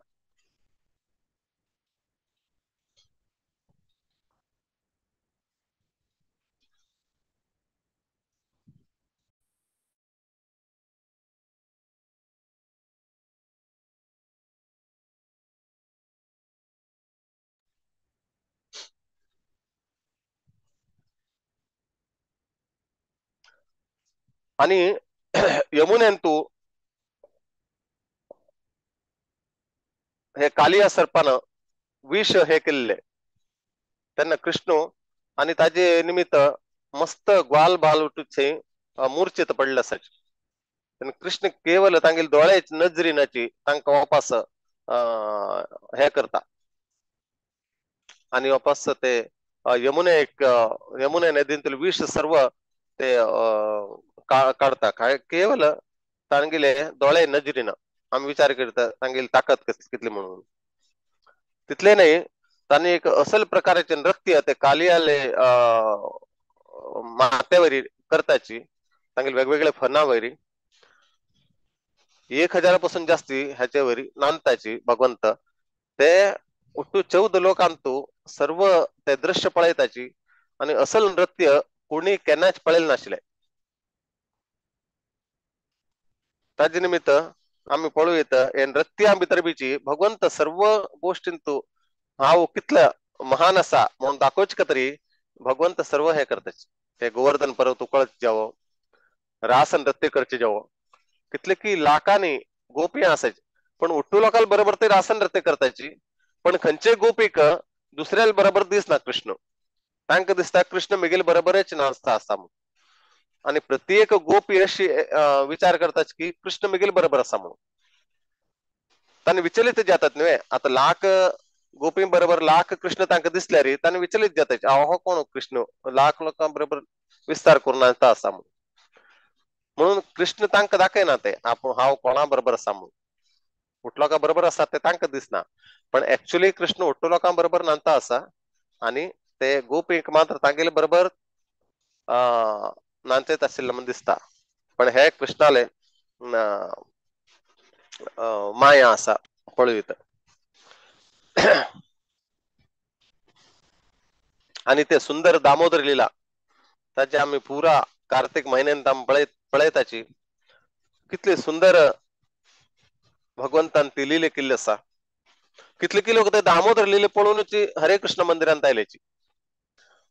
आणि यमुनेन तू हे कालिया सर्पानं विष हे केल्ले तेन्ना कृष्ण आणि ताजे निमित्त मस्त ग्वाल बाल उठूचे मूर्छेत पडले आसाचे. तेन्ना कृष्ण केवल तांगेल दोळ्याच नजरीनाची तांकां वापस हे करता आणि वापस ते यमुने नदींतले विष सर्व ते काढता केवल तांगेले दोळे नजरीना. आम्ही विचार करता तांगेली ताकद कितली म्हणून. तितले नाही तांणी एक असल प्रकारचे नृत्य ते कालियाले माथ्यावरी करताची. तांगेले वेगवेगळे फनावरी 1000 पासून जास्ती ह्याच्यावरी नांदताची भगवंत ते उठू 14 लोकांतू सर्व ते दृश्य पळयताची. आणि असल नृत्य कोणी केन्नाच पळयले नाशिल्ले. ताजे निमित्त आम्ही पळयत हे नृत्या भितर बीची भगवंत सर्व गोष्टींतू हांव कितलं महान असा म्हणून दाखोवचे तरी भगवंत सर्व हे करताचे. ते गोवर्धन पर्वत उकळत जावो, रास नृत्य करचे जावो, कितले की लाखांनी गोपी असायचे. पण उट्टू लोकांना बरोबर ते रास नृत्य करताची. पण खंयचे गोपीक दुसऱ्या बरोबर दिसना कृष्ण. तांकां दिसता कृष्ण मिगेल बरोबरच नाचता आसा म्हणून. आणि प्रत्येक गोपी अशी विचार करतात की कृष्ण मिगेल बरोबर असा म्हणून. तांणी विचलित जातात न्हय. आता लाख गोपी बरोबर लाख कृष्ण तांकां दिसल्यार तांणी विचलित जाताचे हो कोण कृष्ण लाख लोकां बरोबर विस्तार करून नाचता आसा म्हणून. म्हणून कृष्ण तांकां दाखयना ते हांव कोणा बरोबर असा म्हणून. उठ लोकां बरोबर आसा ते तांकां दिसना. पण एक्चुअली कृष्ण उट्टू लोकां बरोबर नाचता आसा आणि ते गोपीक मात्र तांगेले बरोबर नाचत आशिल्ले म्हण दिसता. पण हे कृष्णाले माया आसा पळयत. आणि ते सुंदर दामोदर लीला ताचे आम्ही पुरा कार्तिक महिन्यात आमी पळयताची. कितले सुंदर भगवंतान ती लिले केल्ली आसा. कितले की लोक ते दामोदर लिले पळोवनच हरे कृष्ण मंदिरांत आयल्याची.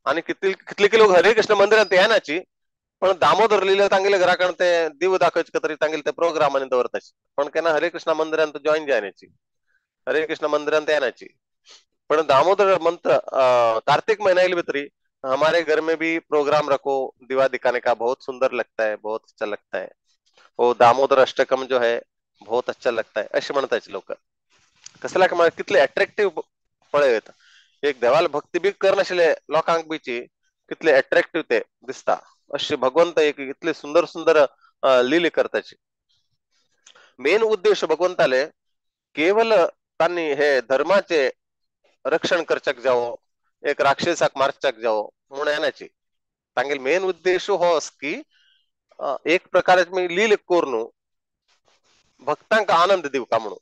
आणि कितले की लोक हरे कृष्ण मंदिरांत येनाची पण दामोदर लिले तांगेले घरा कडेन ते दिव दाखोवचे तरी तांगेले ते प्रोग्रामांनी दवरताचे. पण केन्ना हरे कृष्ण मंदिरांत जॉईन जायनाची, हरे कृष्ण मंदिरांत येनाची. पण दामोदर मंत्र कार्तिक महीना भितरी हमारे घर में भी प्रोग्राम रखो, दिवा दिखाने का बहुत सुंदर लगता है, बहुत अच्छा लगता है, वो दामोदर अष्टकम जो है बहुत अच्छा लगता है असे म्हणताचे लोक. कसला की कितले अट्रॅक्टिव्ह पळयत. एक देवाला भक्ती बी करनाशिल्ले लोकांक बीची कितले अट्रॅक्टिव्ह ते दिसता. अशी भगवंत एक इतले सुंदर सुंदर लिले करताचे. मेन उद्देश भगवंताले केवल तांणी हे धर्माचे रक्षण करच्याक जावो, एक राक्षसाक मारच्याक जावो म्हणून येनाची. तांगेल मेन उद्देश हो आस की एक प्रकारे लील करून भक्तांक आनंद दिवका म्हणून.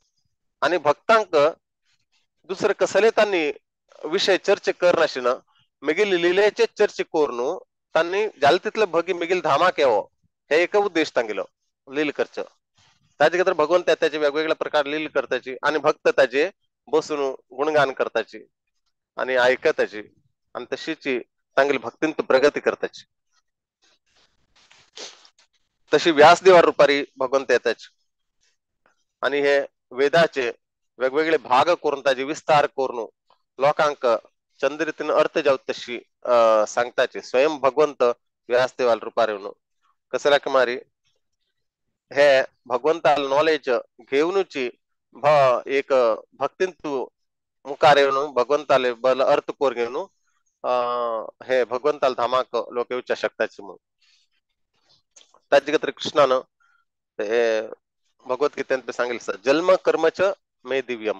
आणि भक्तांक दुसरं कसले तांणी विषय चर्चे करनाशिना मिगिल लिलेचे चर्चे करून तांणी जाल तितले भगी मिगिल धामाक येवो हे एक उद्देश तांगेलो लील करचो ताजे खातीर भगवंत त्याचे वेगवेगळ्या प्रकार लील करताची आणि भक्त ताजे बसून गुणगान करताची आणि ऐकताची आणि तशीची तांगेली भक्तींत प्रगती करताची तशी व्यासदेवा रुपारी भगवंत येताचे आणि हे वेदाचे वेगवेगळे भाग करून ताजे विस्तार करून लोकांक चंद्रितीन अर्थ जाऊ तशी सांगताचे स्वयं भगवंत व्यासदेवाल रुपार येऊन कसला कुमारी हे भगवंताल नॉलेज घेऊनची एक भक्तींतू मुखार येऊन भगवंताले बल अर्थ कोर घेऊन हे भगवंताल धामाक लोक येऊच्या शकताचे म्हणून ताजे खातीर कृष्णानं हे भगवद्गीतेंत सांगितलं जन्म कर्मच मे दिव्यम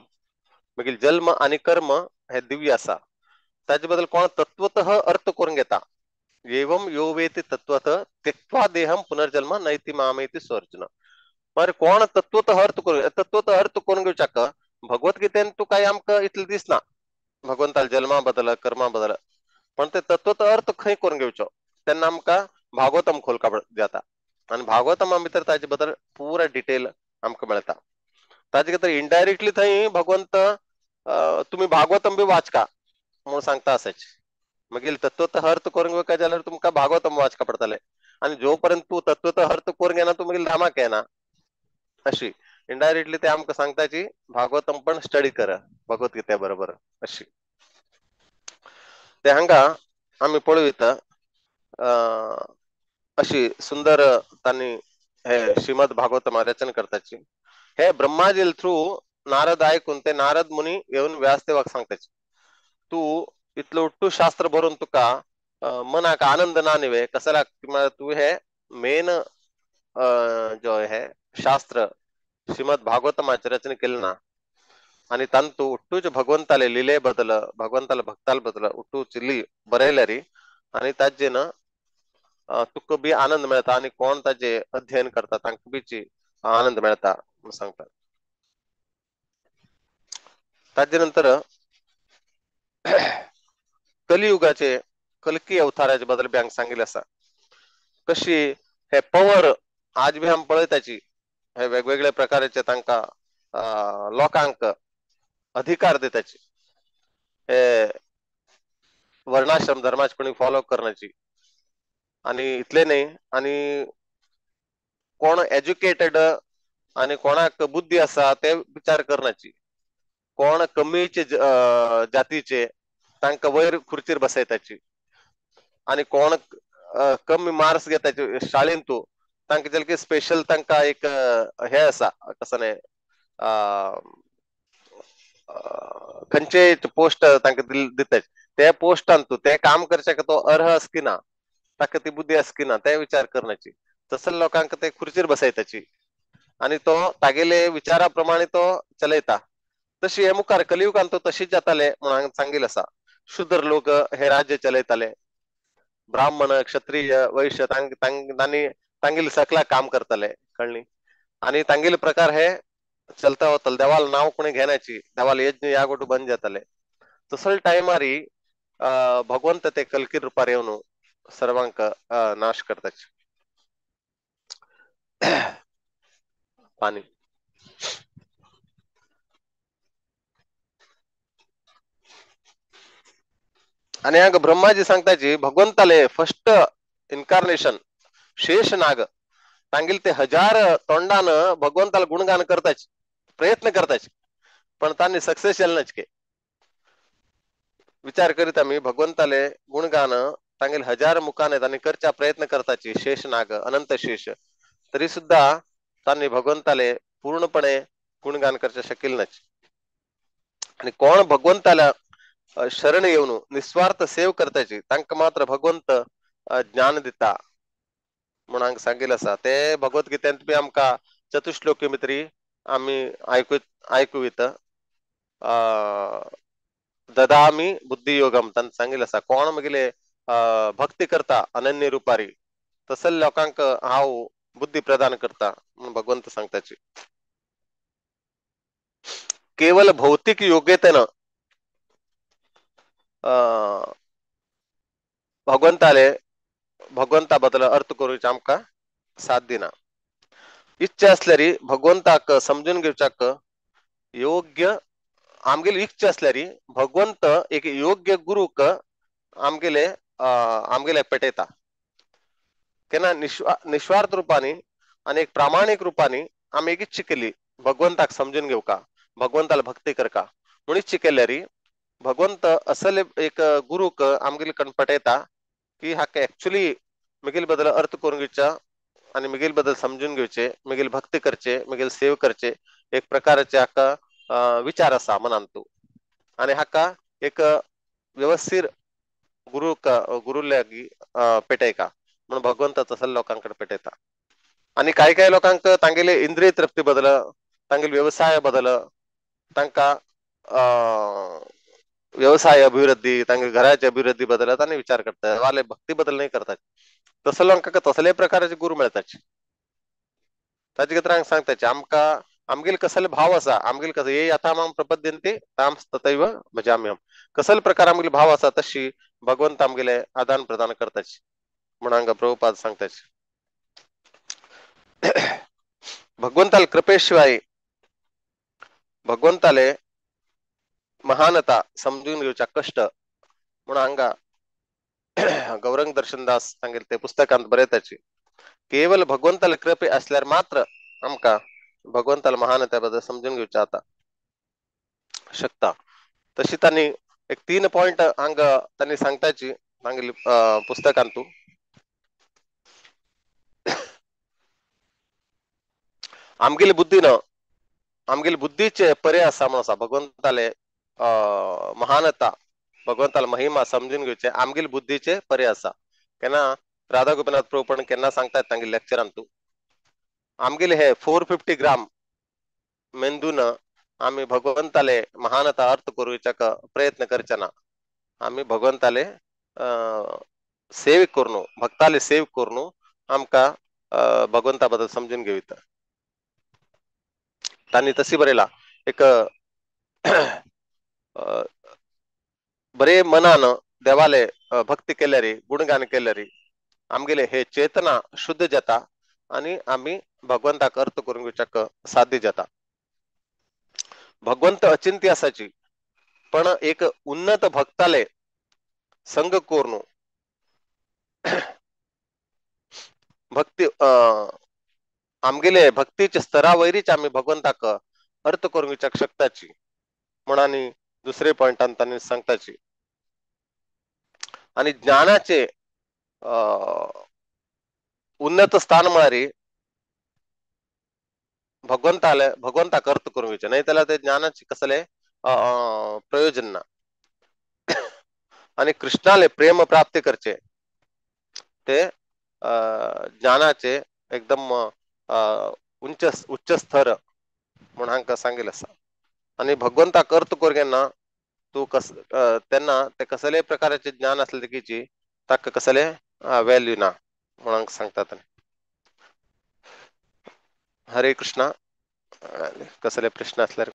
मागीर जन्म आणि कर्म हे दिव्य असा ताजे बद्दल कोण तत्वतः अर्थ करून घेता एवं यो वेति तत्वतः त्यक्त्वा देहम पुनर्जन्म नैति मामेति स्वर्जुन మరి कोण तत्वतः अर्थ करून घेवच्याक भगवद्गीतेन तुका आमकां इतलें दिसना भगवंताल जन्मा बदल कर्मा बदल पण ते तत्वतः अर्थ खंय करून घेवचो तेन्ना आमकां भागवतम खोलका जाता आणि भागवतमा भितर ताजे बद्दल पुरा डिटेल आमकां मेळटा ताजे खातीर इनडायरेक्टली थंय भगवंत तुम्ही भागवतम बी वाचका म्हणून सांगता आसाच मागीर तत्वतः अर्थ करून घेवका जाल्यार तुमकां भागवतम वाचका पडटलें आणि जोपर्यंत तू तत्वतः अर्थ करून घेना तू मागीर धामाक येना अशी इनडायरेक्टली ते आमकां सांगताची भागवतम पण स्टडी करा भगवद्गीते बरोबर अशी ते हांगा आमी पळयता अशी सुंदर तांणी हे श्रीमद भागवतम रचना करताची हे ब्रह्माजी थ्रू नारद ऐकून ते नारद मुनी येऊन व्यासदेवाक सांगताचे तू इतलं उट्टू शास्त्र भरून तुका मनाक आनंद ना निवे कसला तू हे मेन जो हे शास्त्र श्रीमद भागवतमाचे रचना केले ना आणि तांतू उट्टूच भगवंताले लिले बदल भगवंताला भक्ताल बदल उट्टू चिल्ली बरयल्यारी आणि ताजेन तुका बी आनंद मेळता आणि कोण ताजे अध्ययन करता तांकां बीची आनंद मेळता म्हणून सांगतात ताजे नंतर कलियुगाचे कल्की अवताराचे बद्दल बी हांगा सांगिल्ले आसा कशी हे पवर आज बी आमी पळयताची हे वेगवेगळ्या प्रकारचे तांकां लोकांक अधिकार दिताची हे वर्णाश्रम धर्माची कोणी फॉलो करण्याची आणि इतले न्ही आणि कोण एज्युकेटेड आणि कोणाक बुद्धी आसा ते विचार करण्याची कोण कमीचे जातीचे तांकां वयर खुर्चीर बसयताची आणि कोण कमी मार्क्स घेताचे शाळेंतू तांकां जेल स्पेशल तांकां एक हे आसा कसं न्ही खंयचे पोस्ट तांकां दितात ते पोस्टान तू ते काम करच्याक तो अर्ह आस की ना ताका ती बुद्धी आस की ना ते विचार करण्याची तसं लोकांक ते खुर्चीर बसयताची आणि तो तागेले विचारा प्रमाणे तो चलयता तशी हे मुखार कलियुगान तो तशीच जाताले म्हणून हांगा सांगिल्लें आसा शूद्र लोक हे राज्य चलयताले ब्राह्मण क्षत्रिय वैश्य तांणी तांगेले सकला काम करताले कळ्ळी आणि तांगेले प्रकार हे चलता वतले देवाल नाव कोणी घेण्याची देवाल यज्ञ यागोटू बंद जाताले तसले टायमारी भगवंत ते कल्की रुपार येवन सर्वांक नाश करताचे पाणी आणि हांगा ब्रह्माजी सांगताची भगवंताले फर्स्ट इन्कार्नेशन शेष नाग तांगेल ते 1000 तोंडान भगवंताला गुणगान करताचे प्रयत्न करताचे पण तांणी सक्सेस केले नाचके विचार करीत आम्ही भगवंताले गुणगान तांगेल 1000 मुखाने तांणी करच्या प्रयत्न करताची शेष नाग अनंत शेष तरी सुद्धा तांणी भगवंताले पूर्णपणे गुणगान करचे शकिल नाच आणि कोण भगवंताला शरण येऊन निस्वार्थ सेव करताची तांकां मात्र भगवंत ज्ञान दिता म्हणून हांगा सांगिल्लें आसा ते भगवद्गीतेंत बी आमकां चतुश्लोकी भितरी आमी आयकूं येता ददामी बुद्धी योगम तांणी सांगिल्लें आसा कोण म्हगेले भक्ती करता अनन्य रुपारी तसले लोकांक हांव बुद्धी प्रदान करता म्हणून भगवंत सांगताची केवळ भौतिक योग्यतेनं अं, भगवंता बद्दल अर्थ करूची आमका साध्य ना. इच्छा असल्यारी भगवंताक समजून घेवच्याक योग्य आमगेली इच्छा असल्यारी भगवंत एक योग्य गुरुक आमगेले पेटयता केन्ना निस्वार्थ रुपाने आणि एक प्रामाणिक रुपाने आम्ही एक इच्छा केली भगवंताक समजून घेवका भगवंताला भक्ती करका म्हणून इच्छा केल्यारी भगवंत असले एक गुरुक आमगेले कणपटयता की हाका ऍक्च्युली मिगेल बद्दल अर्थ करून घेवचा आणि मिगेल बद्दल समजून घेवचे मिगेल भक्ती करचे मिगेल सेव करचे एक प्रकारचे हाका विचार असा मनान तू आणि हाका एक व्यवस्थित गुरुल्यागी पेटयका म्हणून भगवंत तसले लोकांकडे पेटयता आणि काही काही लोकांक तांगेले इंद्रिय तृप्ती बदल तांगेले व्यवसाय बदल तांका व्यवसाय अभिवृद्धी तांगे घराची अभिवृद्धी बदल तांणी विचार करतात वाले भक्ती बदल नाही करतात तसले लोकांका तसले प्रकारचे गुरु मिळतात ताचे खातीर हांवें सांगताचे आमका आमगेले कसले भाव आसा आमगेले कसं ये यथामाम प्रपद्यन्ते ताम तथैव भजाम्यहम कसले प्रकार आमगेले भाव आसा तशी भगवंत आमगेले आदान प्रदान करताचे म्हणून हांगा प्रभुपाद सांगताचे भगवंताले कृपेशिवाय भगवंताले महानता समजून घेवच्या कष्ट म्हणून हांगा गौरंग दर्शनदास सांगेल ते पुस्तकांत बरयताचे केवळ भगवंताला कृपे असल्यार मात्र आमका भगवंताला महानता बद्दल समजून घेवचे आता शकता तशी त्यांनी एक 3 पॉइंट हांगा त्यांनी सांगताची सांगली पुस्तकांतू आमगेली बुद्धीनं आमगेली बुद्धीचे पर्याय असा म्हणून आसा भगवंताले महानता भगवंताला महिमा समजून घेवचे आमगेली बुद्धीचे पर्याय असा केन्ना राधा गोपीनाथ प्रभू पण केन्ना सांगतात तांगे लेक्चरांतू आमगेले हे 450 ग्राम मेंदून आम्ही भगवंताले महानता अर्थ करूच्या प्रयत्न करचे ना आम्ही भगवंताले सेव करून भक्ताले सेव करून आमका भगवंता बद्दल समजून घेवता त्यांनी तशी बरेला एक बरे मनान देवाले भक्ती केल्यारी गुणगान केल्यारी आमगेले हे चेतना शुद्ध जाता आणि आम्ही भगवंताक अर्थ करून घेवच्याक साध्य जाता भगवंत अचिंत्य असाची पण एक उन्नत भक्ताले संग करून भक्ती आमगेले भक्तीच्या स्तरावयरीच आम्ही भगवंताक अर्थ करून घेवच्याक शकताची म्हणून दुसरे पॉइंटान त्यांनी सांगताची आणि ज्ञानाचे उन्नत स्थान म्हळ्यार भगवंताक अर्थ करून घेवचे नाही त्याला ते ज्ञानाचे कसले प्रयोजन ना आणि कृष्णाले प्रेम प्राप्त करचे ते ज्ञानाचे एकदम उच्च स्तर म्हणून हांका सांगेल असा आणि भगवंताक अर्थ करून तू त्यांना ते कसले प्रकारचे ज्ञान असले देखीची ताका कसले व्हॅल्यू ना म्हणून सांगतात हरे कृष्णा कसले प्रश्न असल्यार